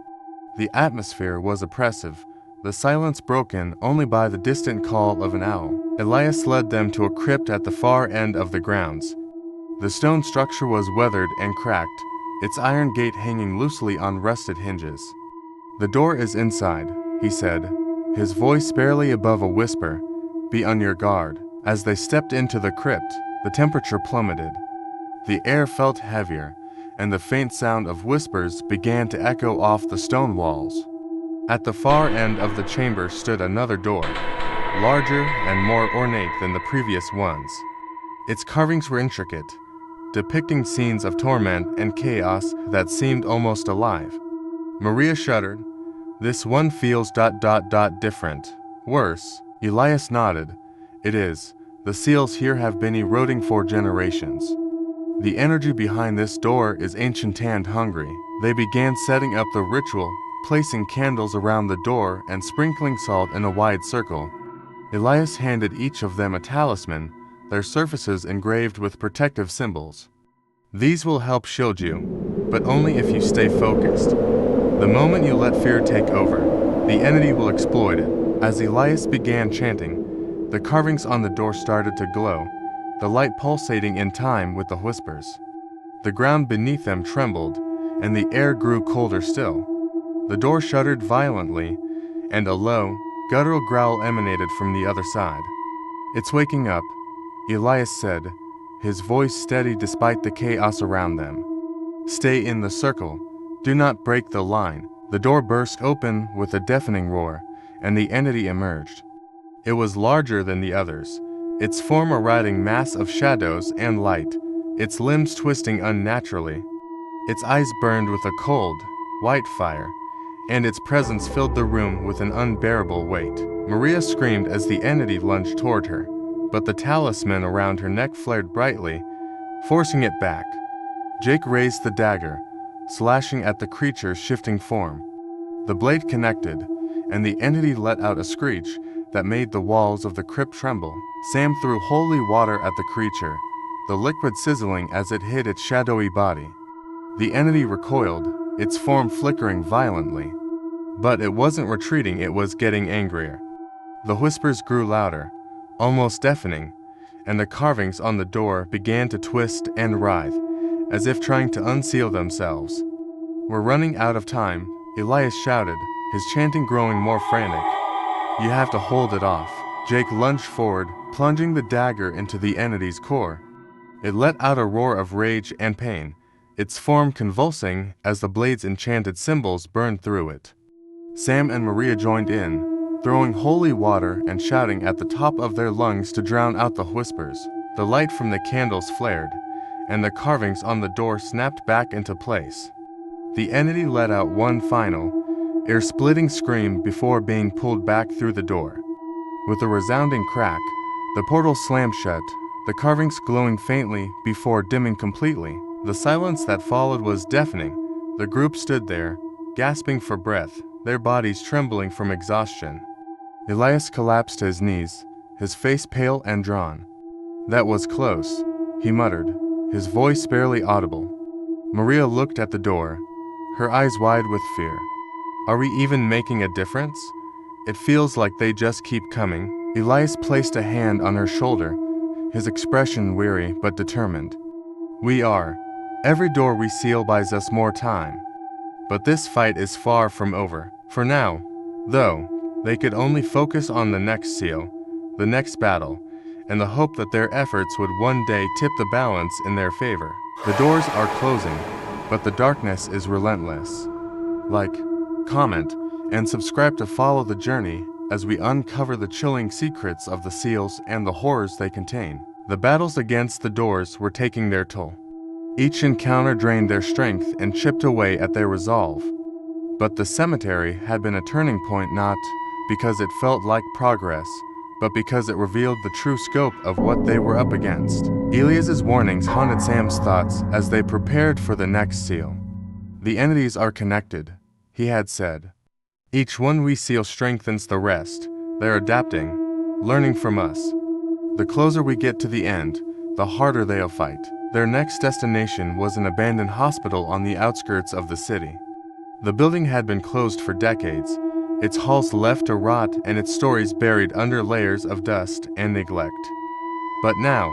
The atmosphere was oppressive, the silence broken only by the distant call of an owl. Elias led them to a crypt at the far end of the grounds. The stone structure was weathered and cracked, its iron gate hanging loosely on rusted hinges. "The door is inside," he said, his voice barely above a whisper. "Be on your guard." As they stepped into the crypt, the temperature plummeted. The air felt heavier, and the faint sound of whispers began to echo off the stone walls. At the far end of the chamber stood another door, larger and more ornate than the previous ones. Its carvings were intricate, depicting scenes of torment and chaos that seemed almost alive. Maria shuddered. "This one feels different. Worse." Elias nodded. "It is. The seals here have been eroding for generations. The energy behind this door is ancient and hungry." They began setting up the ritual, placing candles around the door and sprinkling salt in a wide circle. Elias handed each of them a talisman, their surfaces engraved with protective symbols. "These will help shield you, but only if you stay focused. The moment you let fear take over, the entity will exploit it." As Elias began chanting, the carvings on the door started to glow, the light pulsating in time with the whispers. The ground beneath them trembled, and the air grew colder still. The door shuddered violently, and a low, guttural growl emanated from the other side. "It's waking up," Elias said, his voice steady despite the chaos around them. "Stay in the circle. Do not break the line." The door burst open with a deafening roar, and the entity emerged. It was larger than the others, its form a writhing mass of shadows and light, its limbs twisting unnaturally. Its eyes burned with a cold, white fire, and its presence filled the room with an unbearable weight. Maria screamed as the entity lunged toward her, but the talisman around her neck flared brightly, forcing it back. Jake raised the dagger, slashing at the creature's shifting form. The blade connected, and the entity let out a screech that made the walls of the crypt tremble. Sam threw holy water at the creature, the liquid sizzling as it hit its shadowy body. The entity recoiled, its form flickering violently. But it wasn't retreating, it was getting angrier. The whispers grew louder, almost deafening, and the carvings on the door began to twist and writhe, as if trying to unseal themselves. "We're running out of time," Elias shouted, his chanting growing more frantic. "You have to hold it off." Jake lunged forward, plunging the dagger into the entity's core. It let out a roar of rage and pain, its form convulsing as the blade's enchanted symbols burned through it. Sam and Maria joined in, throwing holy water and shouting at the top of their lungs to drown out the whispers. The light from the candles flared, and the carvings on the door snapped back into place. The entity let out one final, ear-splitting scream before being pulled back through the door. With a resounding crack, the portal slammed shut, the carvings glowing faintly before dimming completely. The silence that followed was deafening. The group stood there, gasping for breath, their bodies trembling from exhaustion. Elias collapsed to his knees, his face pale and drawn. "That was close," he muttered, his voice barely audible. Maria looked at the door, her eyes wide with fear. "Are we even making a difference? It feels like they just keep coming." Elias placed a hand on her shoulder, his expression weary but determined. "We are. Every door we seal buys us more time. But this fight is far from over. For now, though, they could only focus on the next seal, the next battle, and the hope that their efforts would one day tip the balance in their favor. The doors are closing, but the darkness is relentless." Like, comment, and subscribe to follow the journey as we uncover the chilling secrets of the seals and the horrors they contain. The battles against the doors were taking their toll. Each encounter drained their strength and chipped away at their resolve. But the cemetery had been a turning point not because it felt like progress, but because it revealed the true scope of what they were up against. Elias's warnings haunted Sam's thoughts as they prepared for the next seal. "The entities are connected," he had said. "Each one we seal strengthens the rest. They're adapting, learning from us. The closer we get to the end, the harder they'll fight." Their next destination was an abandoned hospital on the outskirts of the city. The building had been closed for decades, its halls left to rot and its stories buried under layers of dust and neglect. But now,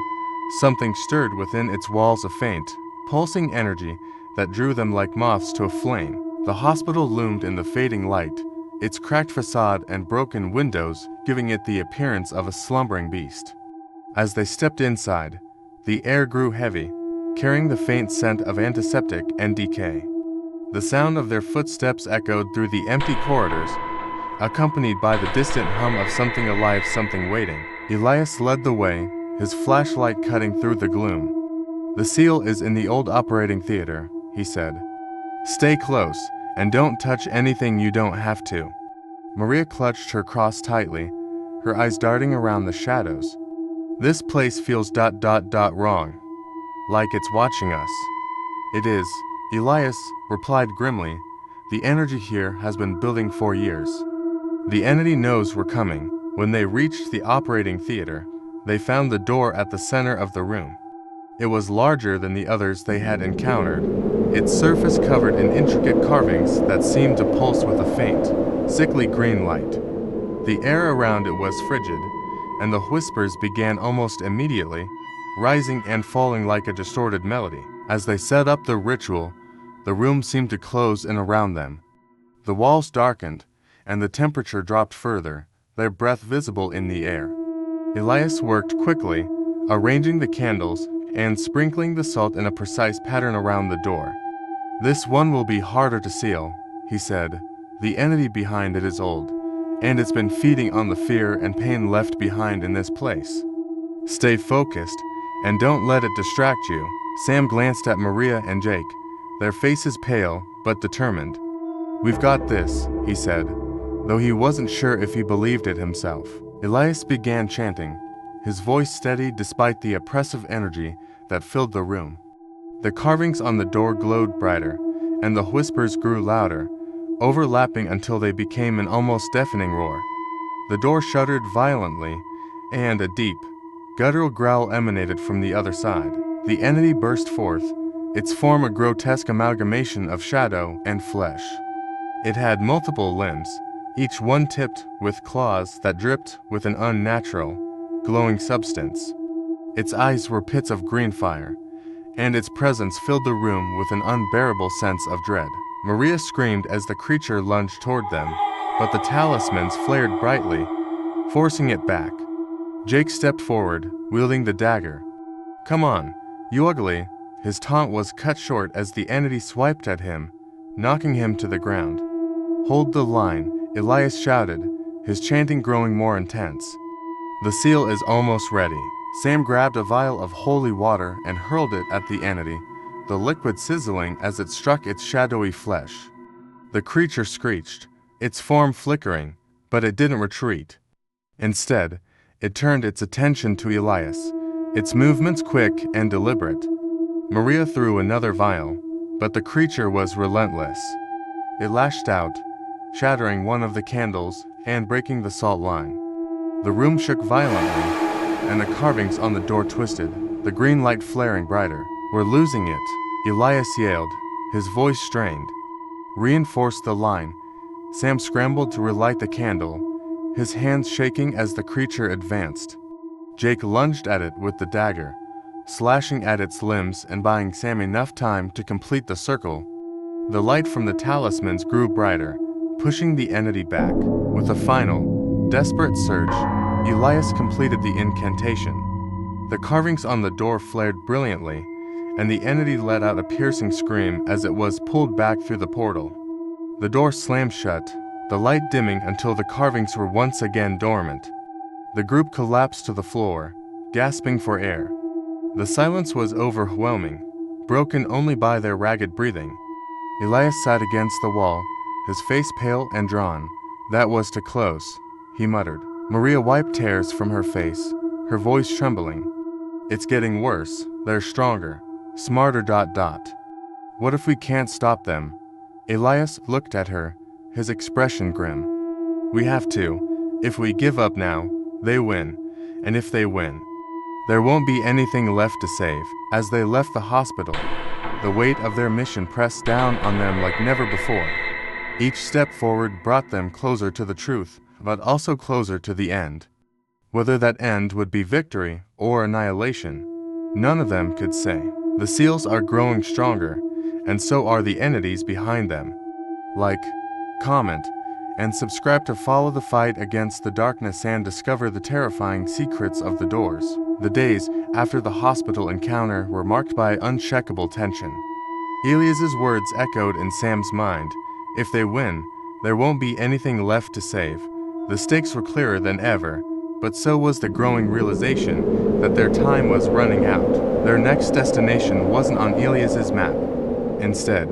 something stirred within its walls, a faint, pulsing energy that drew them like moths to a flame. The hospital loomed in the fading light, its cracked facade and broken windows giving it the appearance of a slumbering beast. As they stepped inside, the air grew heavy, carrying the faint scent of antiseptic and decay. The sound of their footsteps echoed through the empty corridors, accompanied by the distant hum of something alive, something waiting. Elias led the way, his flashlight cutting through the gloom. "The seal is in the old operating theater," he said. "Stay close, and don't touch anything you don't have to." Maria clutched her cross tightly, her eyes darting around the shadows. "This place feels wrong. Like it's watching us." "It is," Elias replied grimly. "The energy here has been building for years. The entity knows we're coming." When they reached the operating theater, they found the door at the center of the room. It was larger than the others they had encountered, its surface covered in intricate carvings that seemed to pulse with a faint, sickly green light. The air around it was frigid, and the whispers began almost immediately, rising and falling like a distorted melody. As they set up the ritual, the room seemed to close in around them. The walls darkened, and the temperature dropped further, their breath visible in the air. Elias worked quickly, arranging the candles and sprinkling the salt in a precise pattern around the door. "This one will be harder to seal," he said. "The entity behind it is old, and it's been feeding on the fear and pain left behind in this place. Stay focused, and don't let it distract you." Sam glanced at Maria and Jake, their faces pale but determined. "We've got this," he said, though he wasn't sure if he believed it himself. Elias began chanting, his voice steady despite the oppressive energy that filled the room. The carvings on the door glowed brighter, and the whispers grew louder, overlapping until they became an almost deafening roar. The door shuddered violently, and a deep, guttural growl emanated from the other side. The entity burst forth, its form a grotesque amalgamation of shadow and flesh. It had multiple limbs, each one tipped with claws that dripped with an unnatural, glowing substance. Its eyes were pits of green fire, and its presence filled the room with an unbearable sense of dread. Maria screamed as the creature lunged toward them, but the talismans flared brightly, forcing it back. Jake stepped forward, wielding the dagger. "Come on, you ugly!" His taunt was cut short as the entity swiped at him, knocking him to the ground. "Hold the line," Elias shouted, his chanting growing more intense. "The seal is almost ready." Sam grabbed a vial of holy water and hurled it at the entity, the liquid sizzling as it struck its shadowy flesh. The creature screeched, its form flickering, but it didn't retreat. Instead, it turned its attention to Elias, its movements quick and deliberate. Maria threw another vial, but the creature was relentless. It lashed out, shattering one of the candles and breaking the salt line. The room shook violently, and the carvings on the door twisted, the green light flaring brighter. "We're losing it," Elias yelled, his voice strained. "Reinforce the line." Sam scrambled to relight the candle, his hands shaking as the creature advanced. Jake lunged at it with the dagger, slashing at its limbs and buying Sam enough time to complete the circle. The light from the talismans grew brighter, pushing the entity back. With a final, desperate surge, Elias completed the incantation. The carvings on the door flared brilliantly, and the entity let out a piercing scream as it was pulled back through the portal. The door slammed shut, the light dimming until the carvings were once again dormant. The group collapsed to the floor, gasping for air. The silence was overwhelming, broken only by their ragged breathing. Elias sat against the wall, his face pale and drawn. "That was too close," he muttered. Maria wiped tears from her face, her voice trembling. "It's getting worse. They're stronger, smarter. What if we can't stop them?" Elias looked at her, his expression grim. "We have to. If we give up now, they win. And if they win, there won't be anything left to save." As they left the hospital, the weight of their mission pressed down on them like never before. Each step forward brought them closer to the truth, but also closer to the end. Whether that end would be victory or annihilation, none of them could say. The seals are growing stronger, and so are the entities behind them. Like, comment, and subscribe to follow the fight against the darkness and discover the terrifying secrets of the doors. The days after the hospital encounter were marked by unshakable tension. Elias's words echoed in Sam's mind. If they win, there won't be anything left to save. The stakes were clearer than ever, but so was the growing realization that their time was running out. Their next destination wasn't on Elias's map. Instead,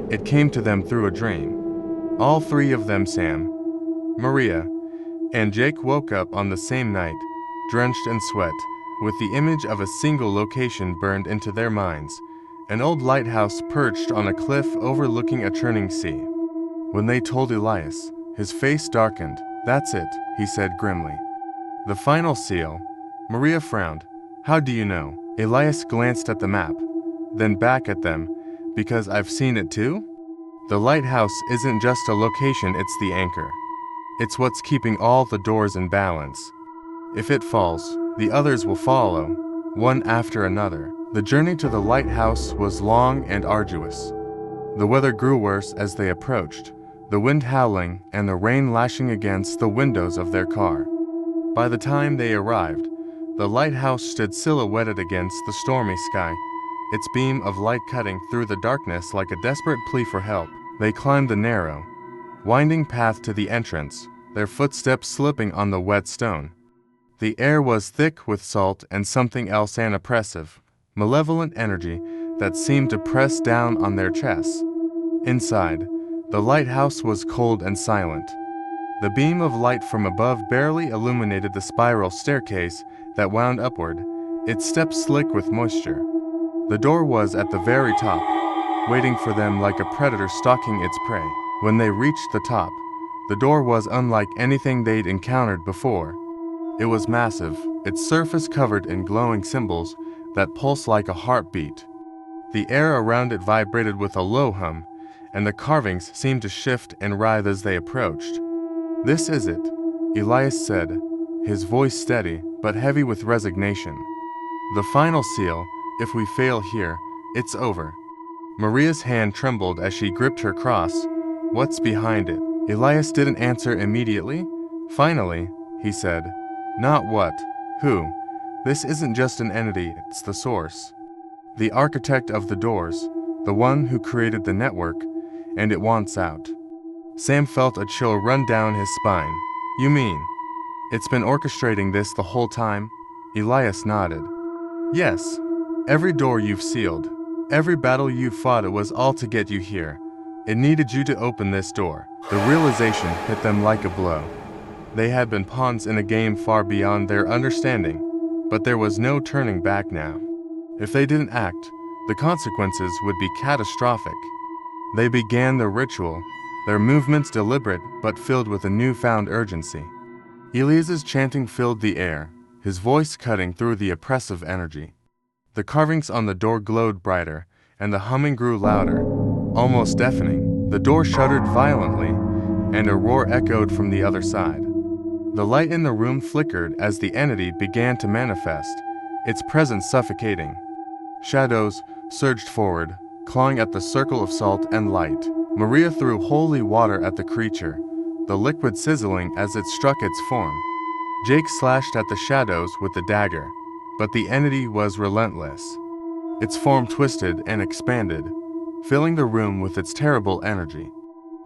it came to them through a dream. All three of them, Sam, Maria, and Jake, woke up on the same night, drenched in sweat, with the image of a single location burned into their minds, an old lighthouse perched on a cliff overlooking a churning sea. When they told Elias, his face darkened. "That's it," he said grimly. "The final seal." Maria frowned. "How do you know?" Elias glanced at the map, then back at them. "Because I've seen it too?" The lighthouse isn't just a location, it's the anchor. It's what's keeping all the doors in balance. If it falls, the others will follow, one after another. The journey to the lighthouse was long and arduous. The weather grew worse as they approached, the wind howling and the rain lashing against the windows of their car. By the time they arrived, The lighthouse stood silhouetted against the stormy sky, its beam of light cutting through the darkness like a desperate plea for help. They climbed the narrow, winding path to the entrance, their footsteps slipping on the wet stone. The air was thick with salt and something else, an oppressive, malevolent energy that seemed to press down on their chests. Inside, the lighthouse was cold and silent. The beam of light from above barely illuminated the spiral staircase that wound upward, its steps slick with moisture. The door was at the very top, waiting for them like a predator stalking its prey. When they reached the top, the door was unlike anything they'd encountered before. It was massive, its surface covered in glowing symbols that pulsed like a heartbeat. The air around it vibrated with a low hum, and the carvings seemed to shift and writhe as they approached. "This is it," Elias said, his voice steady but heavy with resignation. "The final seal. If we fail here, it's over." Maria's hand trembled as she gripped her cross. "What's behind it?" Elias didn't answer immediately. "Finally," he said, "not what, who. This isn't just an entity, it's the source. The architect of the doors, the one who created the network, and it wants out." Sam felt a chill run down his spine. "You mean it's been orchestrating this the whole time?" Elias nodded. "Yes. Every door you've sealed, every battle you've fought, it was all to get you here. It needed you to open this door." The realization hit them like a blow. They had been pawns in a game far beyond their understanding, but there was no turning back now. If they didn't act, the consequences would be catastrophic. They began the ritual, their movements deliberate but filled with a newfound urgency. Elias's chanting filled the air, his voice cutting through the oppressive energy. The carvings on the door glowed brighter, and the humming grew louder, almost deafening. The door shuddered violently, and a roar echoed from the other side. The light in the room flickered as the entity began to manifest, its presence suffocating. Shadows surged forward, clawing at the circle of salt and light. Maria threw holy water at the creature, the liquid sizzling as it struck its form. Jake slashed at the shadows with the dagger, but the entity was relentless. Its form twisted and expanded, filling the room with its terrible energy.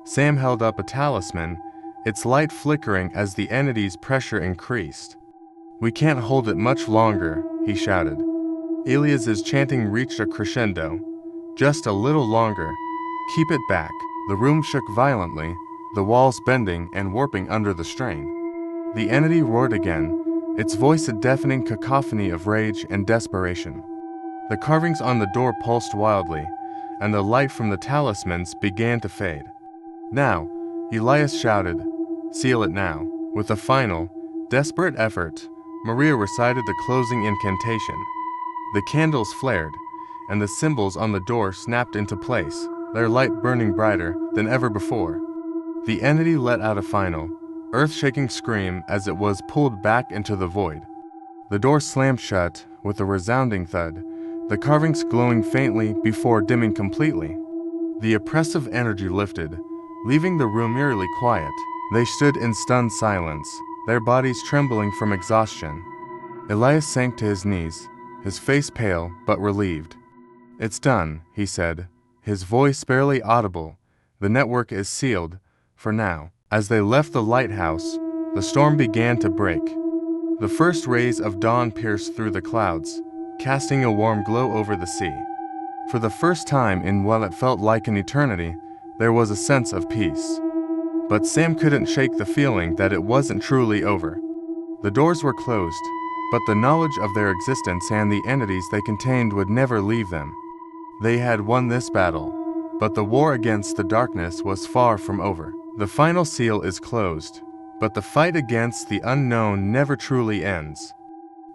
Sam held up a talisman, its light flickering as the entity's pressure increased. "We can't hold it much longer," he shouted. Elias's chanting reached a crescendo. "Just a little longer. Keep it back." The room shook violently, the walls bending and warping under the strain. The entity roared again, its voice a deafening cacophony of rage and desperation. The carvings on the door pulsed wildly, and the light from the talismans began to fade. "Now," Elias shouted, "seal it now." With a final, desperate effort, Maria recited the closing incantation. The candles flared, and the symbols on the door snapped into place, their light burning brighter than ever before. The entity let out a final, earth-shaking scream as it was pulled back into the void. The door slammed shut with a resounding thud, the carvings glowing faintly before dimming completely. The oppressive energy lifted, leaving the room eerily quiet. They stood in stunned silence, their bodies trembling from exhaustion. Elias sank to his knees, his face pale but relieved. "It's done," he said, his voice barely audible. "The network is sealed, for now." As they left the lighthouse, the storm began to break. The first rays of dawn pierced through the clouds, casting a warm glow over the sea. For the first time in what it felt like an eternity, there was a sense of peace. But Sam couldn't shake the feeling that it wasn't truly over. The doors were closed, but the knowledge of their existence and the entities they contained would never leave them. They had won this battle, but the war against the darkness was far from over. The final seal is closed, but the fight against the unknown never truly ends.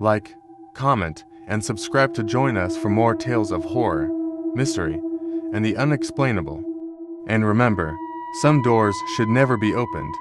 Like, comment, and subscribe to join us for more tales of horror, mystery, and the unexplainable. And remember, some doors should never be opened.